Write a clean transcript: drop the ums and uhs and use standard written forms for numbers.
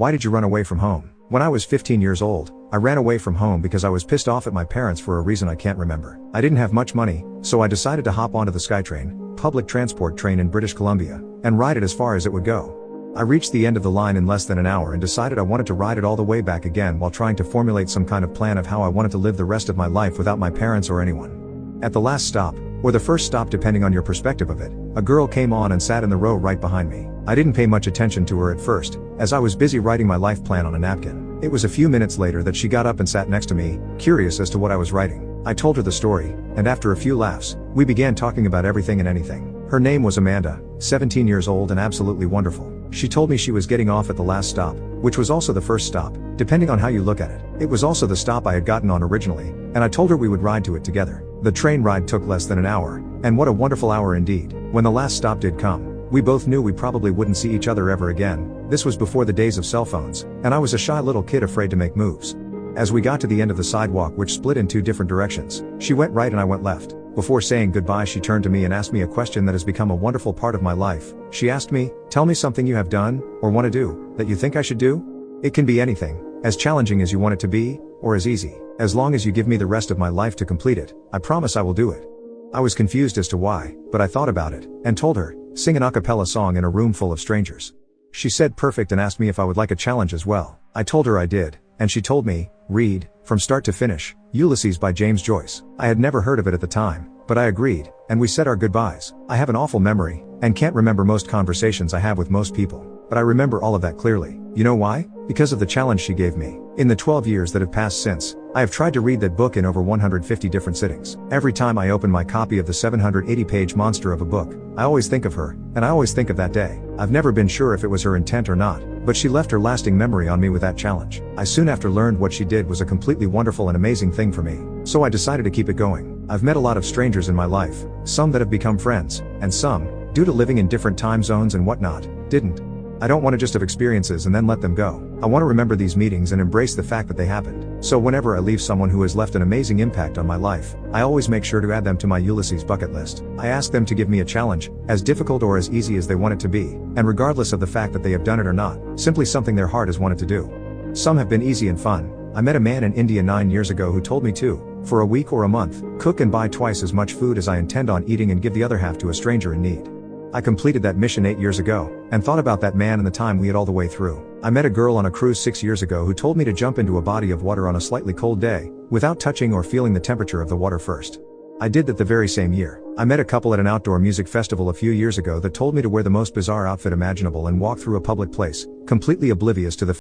Why did you run away from home? When I was 15 years old, I ran away from home because I was pissed off at my parents for a reason I can't remember. I didn't have much money, so I decided to hop onto the SkyTrain, public transport train in British Columbia, and ride it as far as it would go. I reached the end of the line in less than an hour and decided I wanted to ride it all the way back again while trying to formulate some kind of plan of how I wanted to live the rest of my life without my parents or anyone. At the last stop, or the first stop depending on your perspective of it, a girl came on and sat in the row right behind me. I didn't pay much attention to her at first, as I was busy writing my life plan on a napkin. It was a few minutes later that she got up and sat next to me, curious as to what I was writing. I told her the story, and after a few laughs, we began talking about everything and anything. Her name was Amanda, 17 years old and absolutely wonderful. She told me she was getting off at the last stop, which was also the first stop, depending on how you look at it. It was also the stop I had gotten on originally, and I told her we would ride to it together. The train ride took less than an hour, and what a wonderful hour indeed. When the last stop did come, we both knew we probably wouldn't see each other ever again. This was before the days of cell phones, and I was a shy little kid afraid to make moves. As we got to the end of the sidewalk, which split in two different directions, she went right and I went left. Before saying goodbye, she turned to me and asked me a question that has become a wonderful part of my life. She asked me, "Tell me something you have done, or want to do, that you think I should do? It can be anything, as challenging as you want it to be, or as easy. As long as you give me the rest of my life to complete it, I promise I will do it." I was confused as to why, but I thought about it, and told her, "Sing an a cappella song in a room full of strangers." She said perfect and asked me if I would like a challenge as well. I told her I did, and she told me, "Read, from start to finish, Ulysses by James Joyce." I had never heard of it at the time, but I agreed, and we said our goodbyes. I have an awful memory, and can't remember most conversations I have with most people, but I remember all of that clearly. You know why? Because of the challenge she gave me. In the 12 years that have passed since, I have tried to read that book in over 150 different sittings. Every time I open my copy of the 780-page monster of a book, I always think of her, and I always think of that day. I've never been sure if it was her intent or not, but she left her lasting memory on me with that challenge. I soon after learned what she did was a completely wonderful and amazing thing for me, so I decided to keep it going. I've met a lot of strangers in my life, some that have become friends, and some, due to living in different time zones and whatnot, didn't. I don't want to just have experiences and then let them go. I want to remember these meetings and embrace the fact that they happened. So whenever I leave someone who has left an amazing impact on my life, I always make sure to add them to my Ulysses bucket list. I ask them to give me a challenge, as difficult or as easy as they want it to be, and regardless of the fact that they have done it or not, simply something their heart has wanted to do. Some have been easy and fun. I met a man in India 9 years ago who told me to, for a week or a month, cook and buy twice as much food as I intend on eating and give the other half to a stranger in need. I completed that mission 8 years ago, and thought about that man and the time we had all the way through. I met a girl on a cruise 6 years ago who told me to jump into a body of water on a slightly cold day, without touching or feeling the temperature of the water first. I did that the very same year. I met a couple at an outdoor music festival a few years ago that told me to wear the most bizarre outfit imaginable and walk through a public place, completely oblivious to the